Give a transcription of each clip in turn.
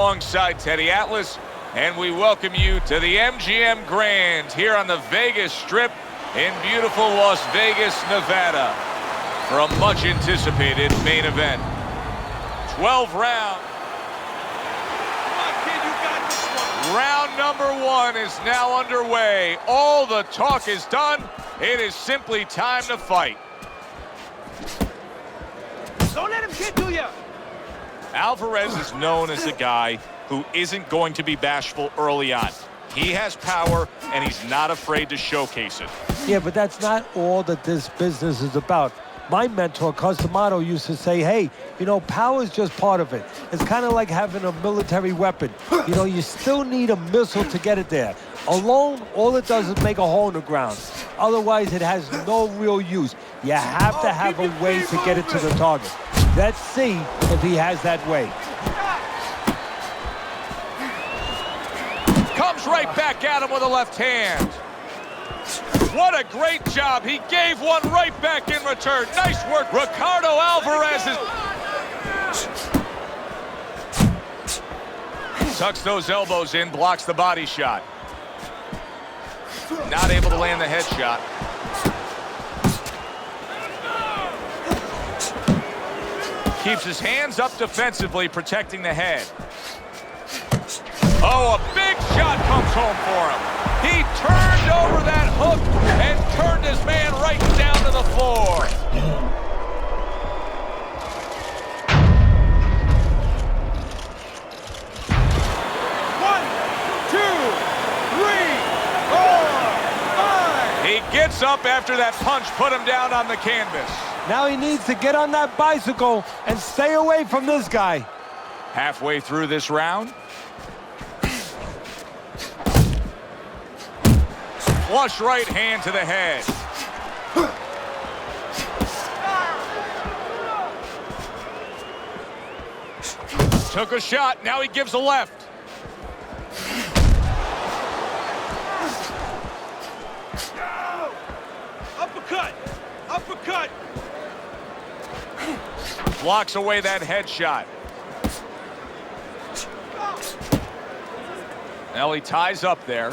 Alongside Teddy Atlas, and we welcome you to the MGM Grand here on the Vegas Strip in beautiful Las Vegas, Nevada, for a much-anticipated main event. 12 rounds. Round number one is now underway. All the talk is done. It is simply time to fight. Don't let him get to you. Alvarez is known as a guy who isn't going to be bashful early on. He has power, and he's not afraid to showcase it. Yeah, but that's not all that this business is about. My mentor, Customado, used to say, hey, you know, power is just part of it. It's kind of like having a military weapon. You know, you still need a missile to get it there. Alone, all it does is make a hole in the ground. Otherwise, it has no real use. You have to have a way to get it to the target. Let's see if he has that way. Comes right back at him with a left hand. What a great job. He gave one right back in return. Nice work. Ricardo Alvarez tucks those elbows in, blocks the body shot. Not able to land the headshot. Keeps his hands up defensively, protecting the head. Oh, a big shot comes home for him. He turned over that hook and turned his man right down to the floor. One, two, three, four, five. He gets up after that punch put him down on the canvas. Now he needs to get on that bicycle and stay away from this guy. Halfway through this round. Flush right hand to the head. Took a shot, now he gives a left. Uppercut, uppercut. Blocks away that headshot. Now he ties up there.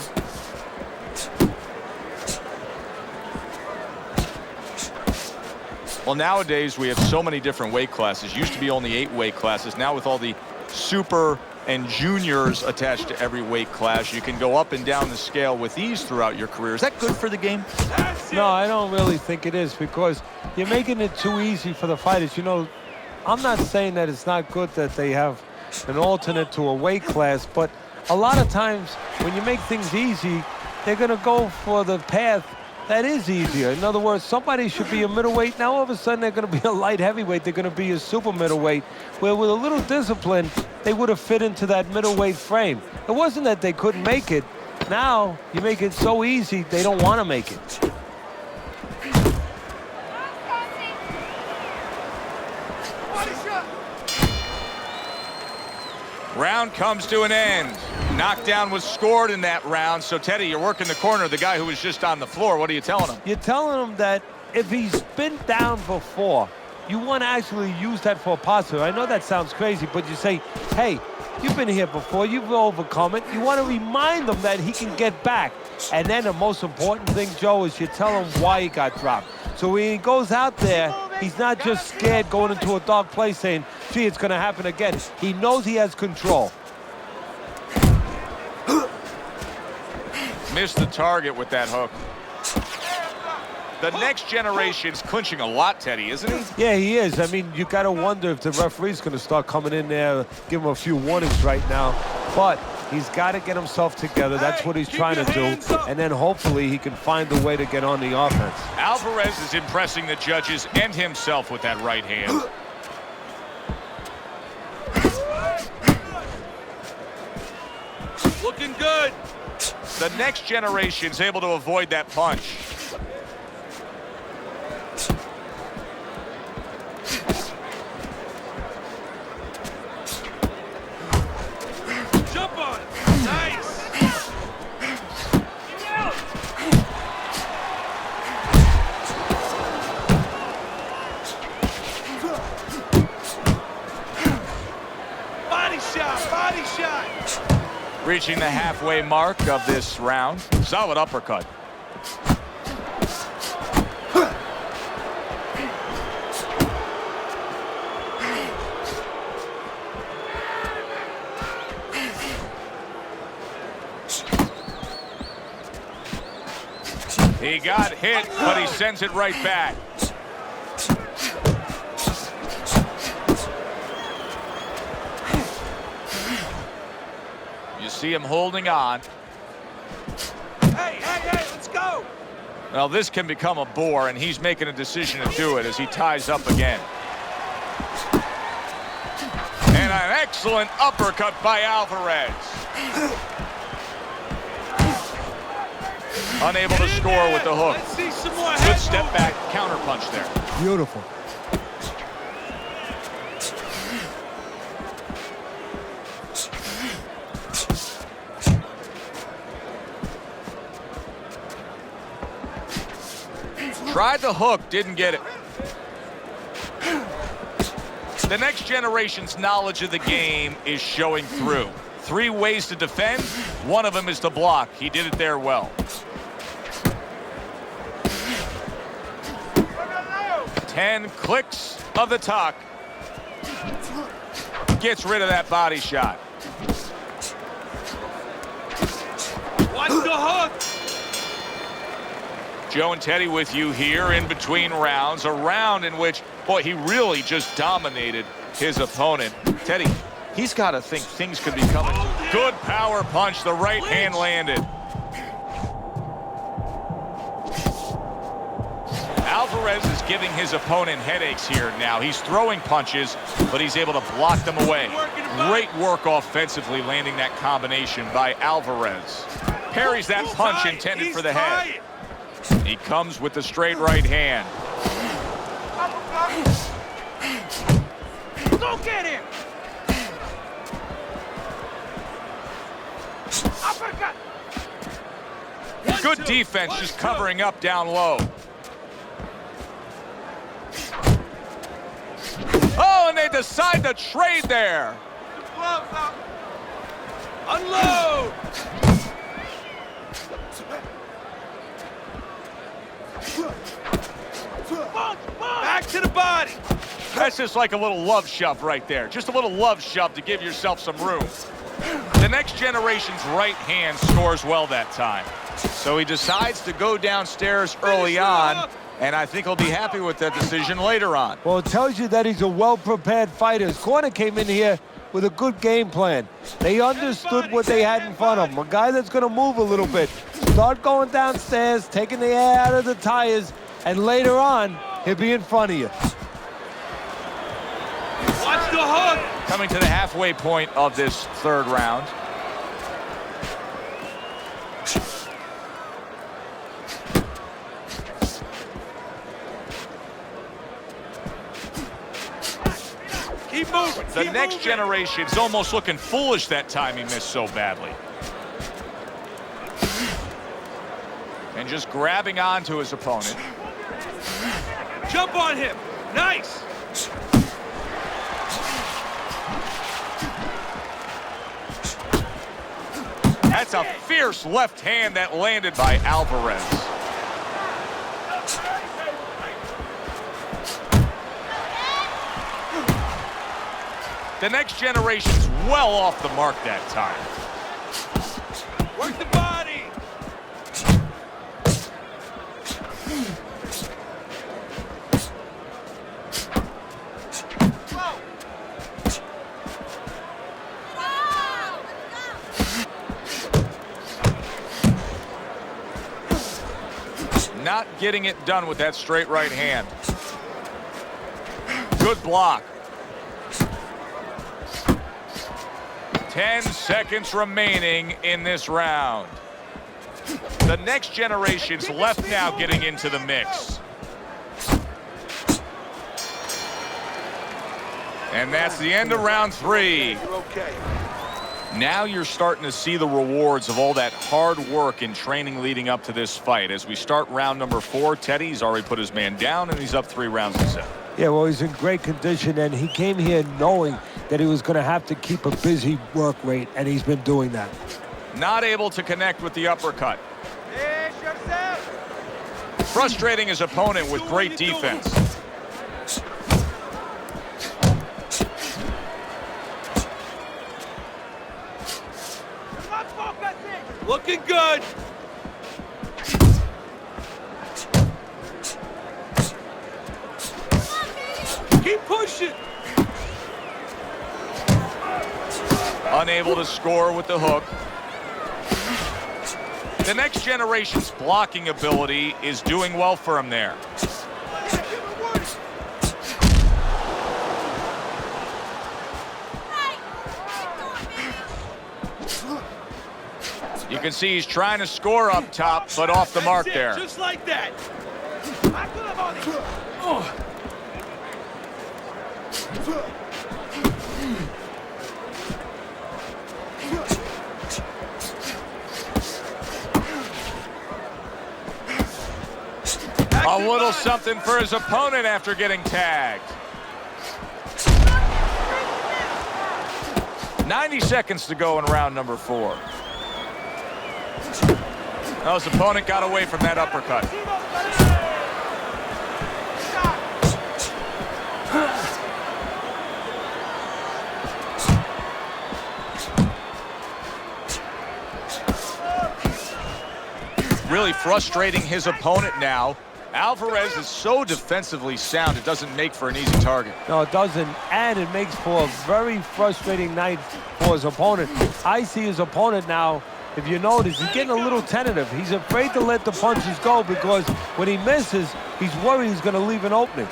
Well, nowadays we have so many different weight classes. Used to be only 8 weight classes. Now with all the super and juniors attached to every weight class, you can go up and down the scale with ease throughout your career. Is that good for the game? No, I don't really think it is, because you're making it too easy for the fighters. You know, I'm not saying that it's not good that they have an alternate to a weight class, but a lot of times when you make things easy, they're going to go for the path that is easier. In other words, somebody should be a middleweight. Now all of a sudden they're going to be a light heavyweight. They're going to be a super middleweight, where with a little discipline, they would have fit into that middleweight frame. It wasn't that they couldn't make it. Now you make it so easy, they don't want to make it. Round comes to an end. Knockdown was scored in that round. So, Teddy, you're working the corner of the guy who was just on the floor. What are you telling him? You're telling him that if he's been down before, you want to actually use that for a positive. I know that sounds crazy, but you say, hey, you've been here before. You've overcome it. You want to remind him that he can get back. And then the most important thing, Joe, is you tell him why he got dropped. So when he goes out there, he's not just scared going into a dark place saying, gee, it's going to happen again. He knows he has control. Missed the target with that hook. The next generation is clinching a lot, Teddy, isn't he? Yeah, he is. I mean, you got to wonder if the referee's going to start coming in there, give him a few warnings right now. But he's got to get himself together. That's what he's trying to do. And then hopefully he can find a way to get on the offense. Alvarez is impressing the judges and himself with that right hand. Looking good. The next generation is able to avoid that punch. Jump on it. Nice. Body shot, body shot. shot. Reaching the halfway mark of this round. Solid uppercut. He got hit, but he sends it right back. You see him holding on. Hey, let's go. Well, this can become a bore, and he's making a decision to do it as he ties up again. And an excellent uppercut by Alvarez. Unable to score with the hook. Let's see some more Good head step movement. back counter punch there. Beautiful. Tried the hook, didn't get it. The next generation's knowledge of the game is showing through. 3 ways to defend. One of them is to block. He did it there well. 10 clicks of the tuck. Gets rid of that body shot. Watch the hook. Joe and Teddy with you here in between rounds. A round in which, boy, he really just dominated his opponent. Teddy, he's got to think things could be coming. Good power punch. The right hand landed. Alvarez is giving his opponent headaches here now. He's throwing punches, but he's able to block them away. Great work offensively, landing that combination by Alvarez. Parries that punch intended for the head. He comes with the straight right hand. Go get him. Uppercut. Good defense, just covering up down low. Oh, and they decide to trade there. Gloves up. Unload. Back to the body. That's just like a little love shove right there. Just a little love shove to give yourself some room. The next generation's right hand scores well that time. So he decides to go downstairs early on, and I think he'll be happy with that decision later on. Well, it tells you that he's a well-prepared fighter. His corner came in here with a good game plan. They understood what they had in front of him. A guy that's going to move a little bit. Start going downstairs, taking the air out of the tires, and later on, he'll be in front of you. Watch the hook. Coming to the halfway point of this third round. Keep moving. The Keep next moving. generation's almost looking foolish that time he missed so badly. And just grabbing onto his opponent. Jump on him. Nice. That's a fierce left hand that landed by Alvarez. The next generation's well off the mark that time. Work the body. Not getting it done with that straight right hand. Good block. 10 seconds remaining in this round. The next generation's left now getting into the mix. And that's the end of round 3. You're okay. Now you're starting to see the rewards of all that hard work and training leading up to this fight. As we start round number 4, Teddy's already put his man down, and he's up 3 rounds to 7. Yeah, well, he's in great condition, and he came here knowing that he was going to have to keep a busy work rate, and he's been doing that. Not able to connect with the uppercut. Frustrating his opponent with great defense. Looking good. Keep pushing. Unable to score with the hook. The next generation's blocking ability is doing well for him there. You can see he's trying to score up top, but off the mark there. Just like that. A little something for his opponent after getting tagged. 90 seconds to go in round number 4. Well, his opponent got away from that uppercut. Really frustrating his opponent now. Alvarez is so defensively sound, it doesn't make for an easy target. No, it doesn't, and it makes for a very frustrating night for his opponent. I see his opponent now, if you notice, he's getting a little tentative. He's afraid to let the punches go because when he misses, he's worried he's going to leave an opening.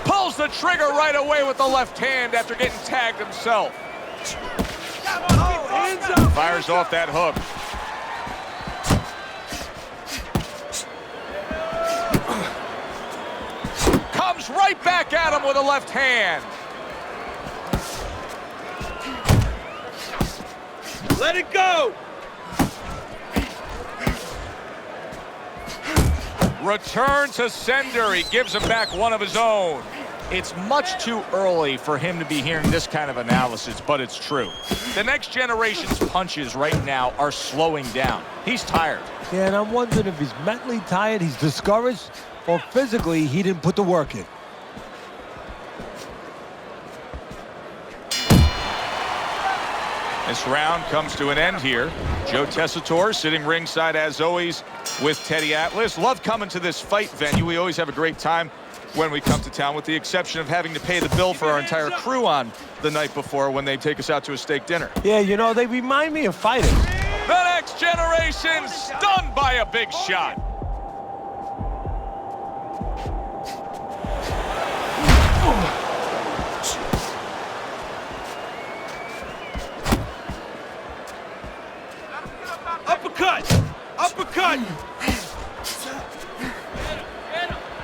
Pulls the trigger right away with the left hand after getting tagged himself. Fires off that hook. Comes right back at him with a left hand. Let it go. Return to sender. He gives him back one of his own. It's much too early for him to be hearing this kind of analysis, but it's true. The next generation's punches right now are slowing down. He's tired. Yeah, and I'm wondering if he's mentally tired, he's discouraged, or physically he didn't put the work in. This round comes to an end here. Joe Tessitore sitting ringside as always with Teddy Atlas. Love coming to this fight venue. We always have a great time when we come to town, with the exception of having to pay the bill for our entire crew on the night before when they take us out to a steak dinner. Yeah, you know, they remind me of fighters. The next generation stunned by a big shot. Uppercut. Uppercut.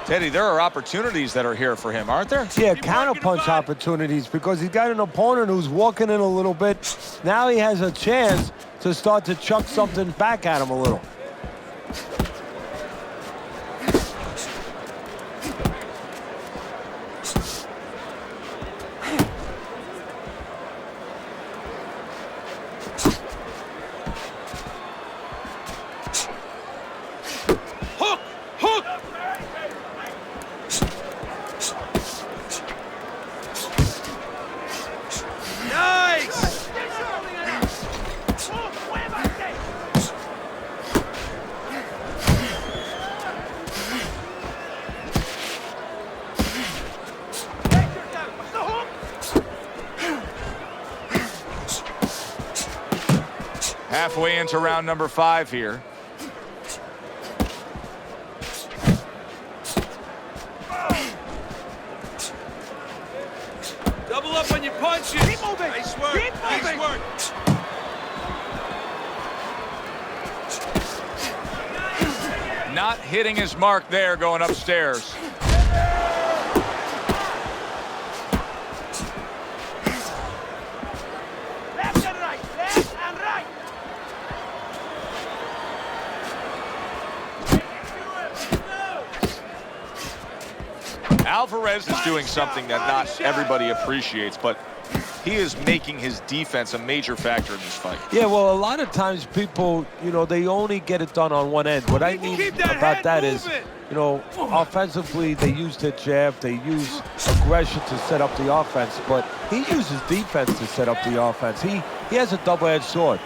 Teddy, there are opportunities that are here for him, aren't there? Yeah, counterpunch opportunities, because he's got an opponent who's walking in a little bit. Now he has a chance to start to chuck something back at him a little. Hook. Hook. Nice. Halfway into round number 5 here. Double up on your punches. Keep moving. Nice work. Keep moving. Nice work. Not hitting his mark there going upstairs. Left and right. Left and right. Alvarez is doing something that not everybody appreciates, but he is making his defense a major factor in this fight. Yeah, well, a lot of times people, they only get it done on one end. What I mean about that is, offensively, they use their jab, they use aggression to set up the offense, but he uses defense to set up the offense. He has a double-edged sword.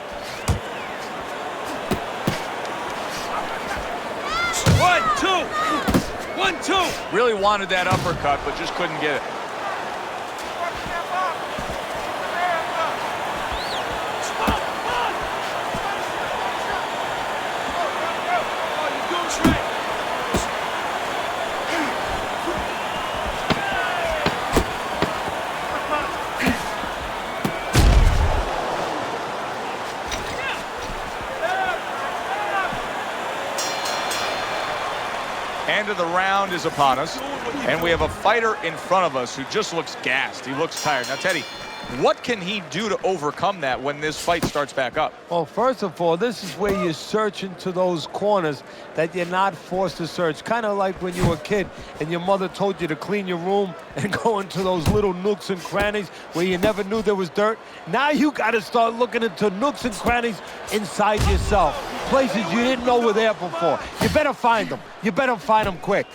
1, 2. Really wanted that uppercut, but just couldn't get it. End of the round is upon us, and we have a fighter in front of us who just looks gassed. He looks tired. Now, Teddy, what can he do to overcome that when this fight starts back up? Well, first of all, this is where you search into those corners that you're not forced to search. Kind of like when you were a kid and your mother told you to clean your room and go into those little nooks and crannies where you never knew there was dirt. Now you got to start looking into nooks and crannies inside yourself. Places you didn't know were there before. You better find them. You better find them quick.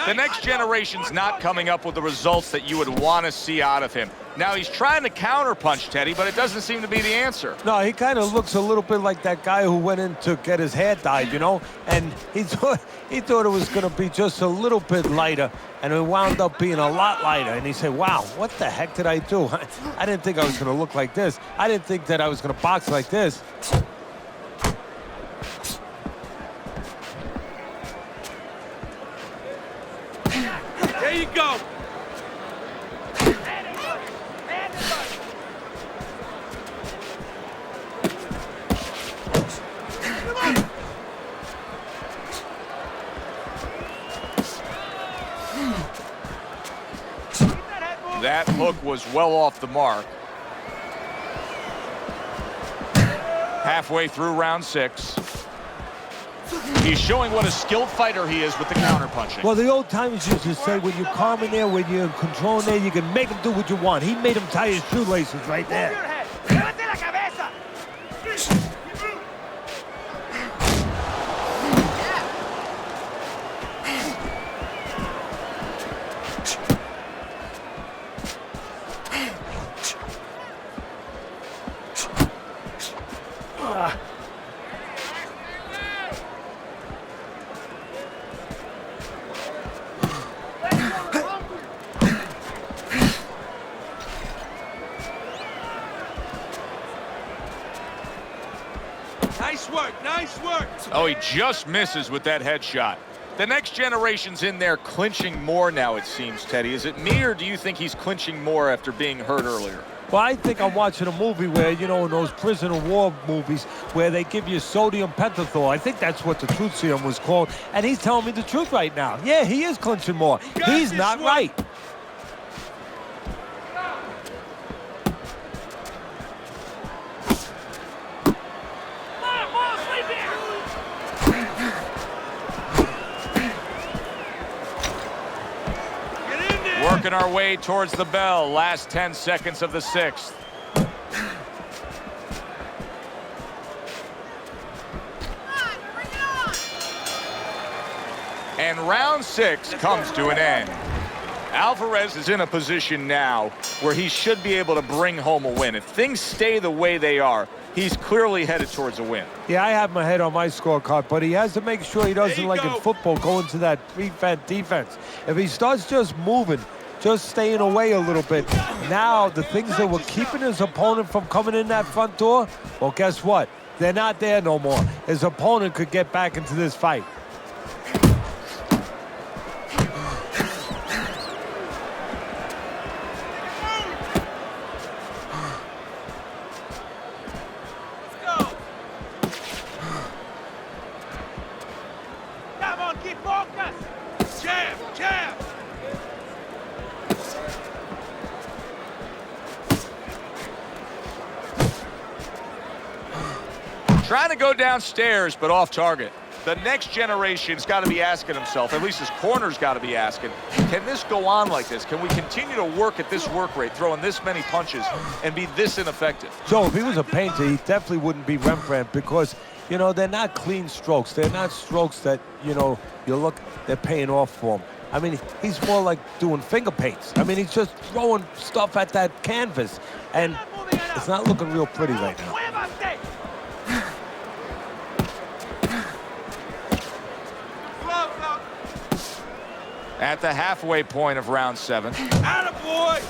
The next generation's not coming up with the results that you would want to see out of him. Now, he's trying to counterpunch, Teddy, but it doesn't seem to be the answer. No, he kind of looks a little bit like that guy who went in to get his hair dyed, and he thought it was going to be just a little bit lighter, and it wound up being a lot lighter. And he said, wow, what the heck did I do? I didn't think I was going to look like this. I didn't think that I was going to box like this. There you go. That hook was well off the mark. Halfway through round 6. He's showing what a skilled fighter he is with the counterpunching. Well, the old timers used to say, when you're calm in there, when you're in control in there, you can make him do what you want. He made him tie his shoelaces right there. Nice work. Oh, he just misses with that headshot. The next generation's in there clinching more now, it seems, Teddy. Is it me, or do you think he's clinching more after being hurt earlier? Well, I think I'm watching a movie where, in those prison of war movies where they give you sodium pentothal. I think that's what the truth serum was called. And he's telling me the truth right now. Yeah, he is clinching more. He's not right. Working our way towards the bell. Last 10 seconds of the 6th. And round 6 comes to an end. Alvarez is in a position now where he should be able to bring home a win. If things stay the way they are, he's clearly headed towards a win. Yeah, I have my head on my scorecard, but he has to make sure he doesn't, like in football, go into that prevent defense. If he starts just moving, just staying away a little bit, now the things that were keeping his opponent from coming in that front door, well, guess what? They're not there no more. His opponent could get back into this fight. Trying to go downstairs, but off target. The next generation's got to be asking himself, at least his corner's got to be asking, can this go on like this? Can we continue to work at this work rate, throwing this many punches, and be this ineffective? Joe, if he was a painter, he definitely wouldn't be Rembrandt because, you know, they're not clean strokes. They're not strokes that, you know, they're paying off for him. I mean, he's more like doing finger paints. I mean, he's just throwing stuff at that canvas, and it's not looking real pretty right now. At the halfway point of round 7. Attaboy!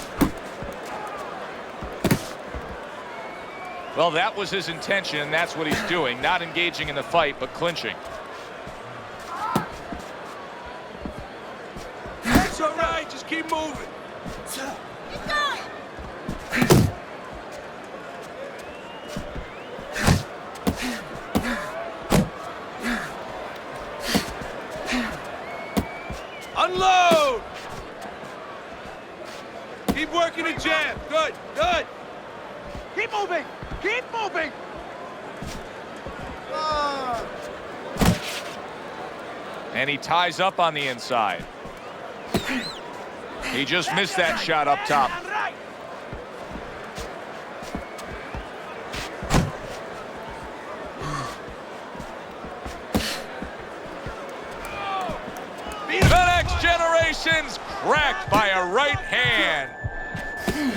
Well, that was his intention, and that's what he's doing. Not engaging in the fight, but clinching. That's all right. Just keep moving. Unload! Keep working the jab. Good, good. Keep moving. Keep moving. And he ties up on the inside. He just missed that shot up top. The next generation's cracked by a right hand.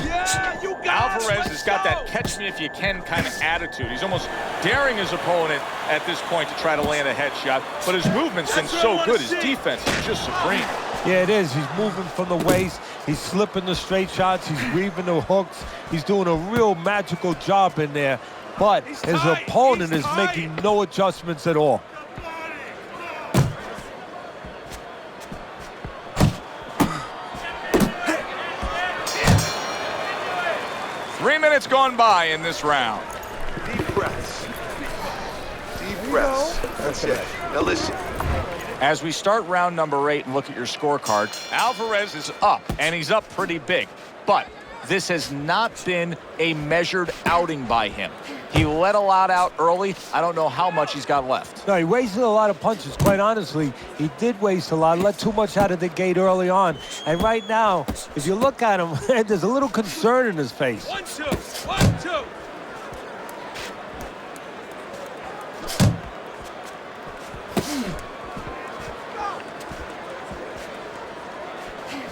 Yeah, you got Alvarez has got that catch-me-if-you-can kind of attitude. He's almost daring his opponent at this point to try to land a headshot, but his movement's been so good. His defense is just supreme. Yeah, it is. He's moving from the waist. He's slipping the straight shots. He's weaving the hooks. He's doing a real magical job in there, but his opponent is making no adjustments at all. 3 minutes gone by in this round. Deep breaths. Deep breaths. That's it. Now listen. As we start round number 8 and look at your scorecard, Alvarez is up, and he's up pretty big. But this has not been a measured outing by him. He let a lot out early. I don't know how much he's got left. No, he wasted a lot of punches, quite honestly. He did waste a lot, let too much out of the gate early on. And right now, if you look at him, there's a little concern in his face. 1-2. 1-2.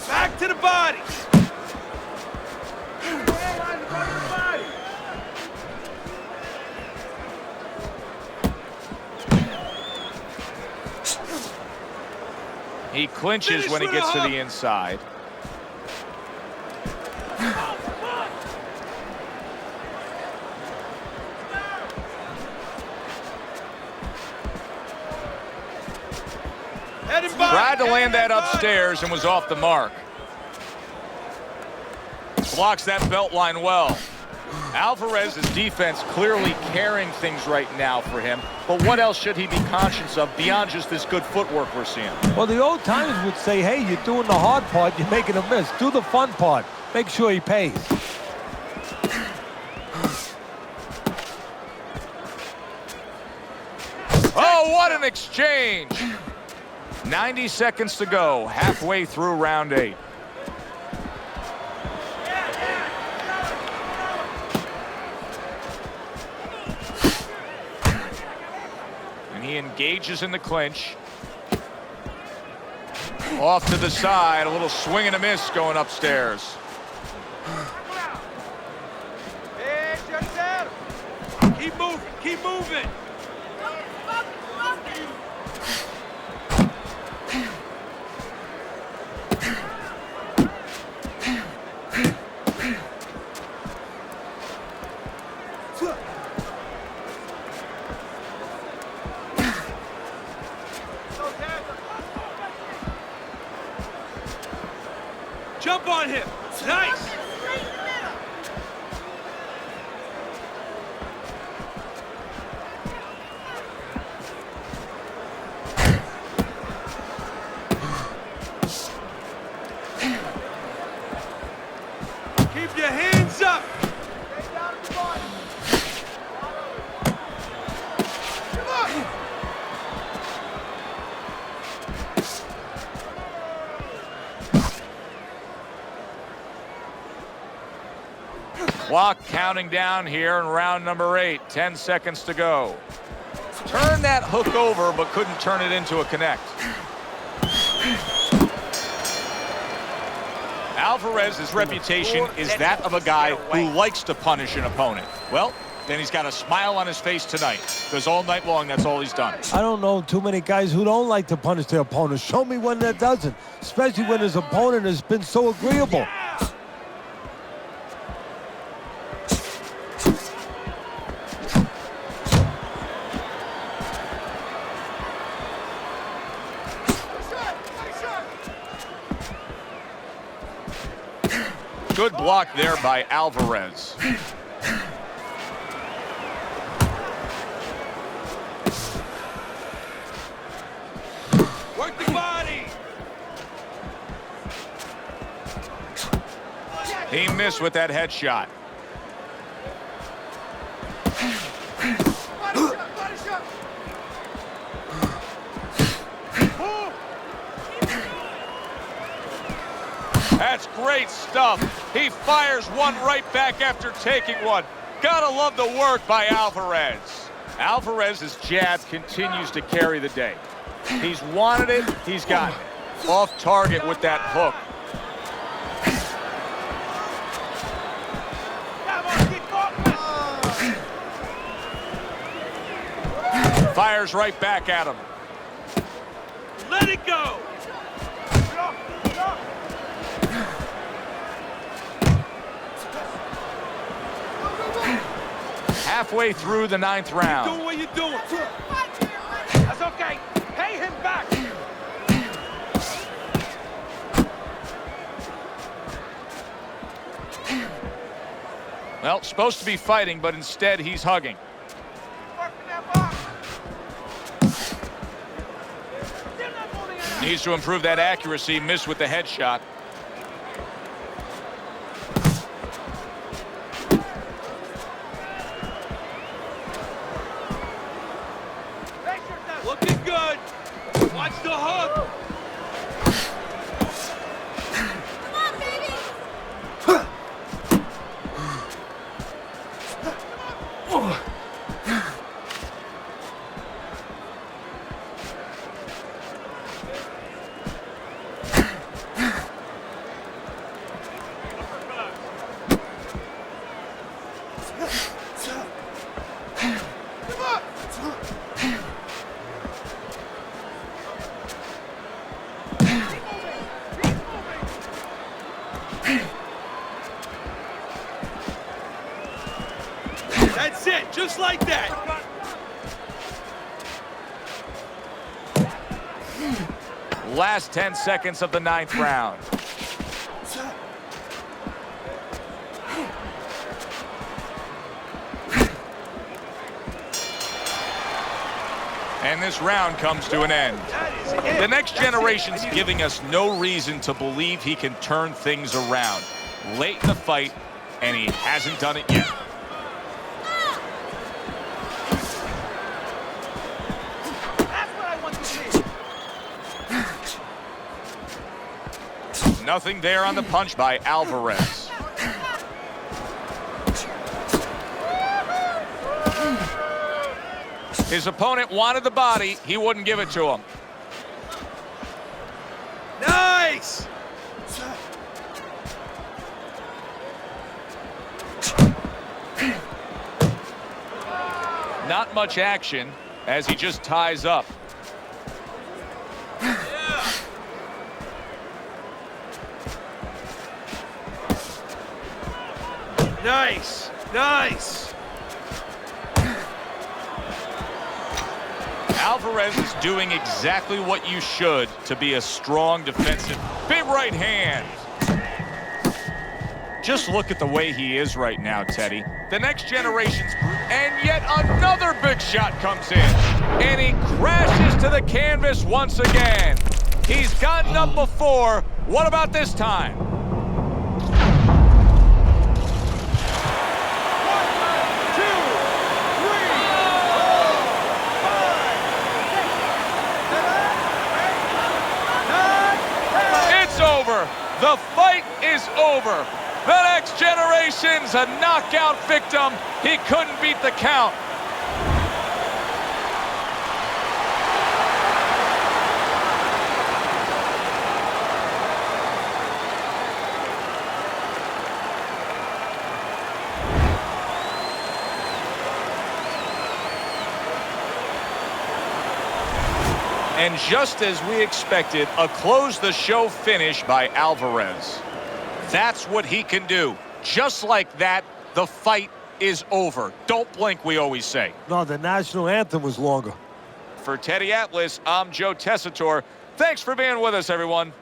Back to the body. He clinches when he gets to the inside. Tried to land that upstairs and was off the mark. Blocks that belt line well. Alvarez's defense clearly carrying things right now for him, but what else should he be conscious of beyond just this good footwork we're seeing? Well, the old timers would say, hey, you're doing the hard part, you're making a miss. Do the fun part. Make sure he pays. Oh, what an exchange! 90 seconds to go, halfway through round 8. And he engages in the clinch. Off to the side, a little swing and a miss going upstairs. Keep moving, keep moving. Jump on him. Nice. Keep your hands up. Clock counting down here in round number 8. 10 seconds to go. Turned that hook over, but couldn't turn it into a connect. Alvarez's reputation is that of a guy who likes to punish an opponent. Well, then he's got a smile on his face tonight, because all night long, that's all he's done. I don't know too many guys who don't like to punish their opponent. Show me one that doesn't, especially when his opponent has been so agreeable. Good block there by Alvarez. Work the body. He missed with that headshot. Body shot. That's great stuff. He fires one right back after taking one. Gotta love the work by Alvarez. Alvarez's jab continues to carry the day. He's wanted it, he's gotten it. Off target with that hook. Fires right back at him. Let it go. Halfway through the 9th round. Doing what you're doing. That's okay. Pay him back. Well, supposed to be fighting, but instead he's hugging. Needs to improve that accuracy. Missed with the headshot. Looking good. Watch the hook. Come on, baby. That's it. Just like that. Last 10 seconds of the 9th round. And this round comes to an end. The next generation's giving us no reason to believe he can turn things around. Late in the fight, and he hasn't done it yet. That's what I want to see. Nothing there on the punch by Alvarez. His opponent wanted the body. He wouldn't give it to him. Nice. Not much action as he just ties up. Nice. Nice. Alvarez is doing exactly what you should to be a strong defensive. Big right hand. Just look at the way he is right now, Teddy. The next generation's and yet another big shot comes in. And he crashes to the canvas once again. He's gotten up before. What about this time? It's over. The fight is over. The next generation's a knockout victim. He couldn't beat the count. And just as we expected, a close-the-show finish by Alvarez. That's what he can do. Just like that, the fight is over. Don't blink, we always say. No, the national anthem was longer. For Teddy Atlas, I'm Joe Tessitore. Thanks for being with us, everyone.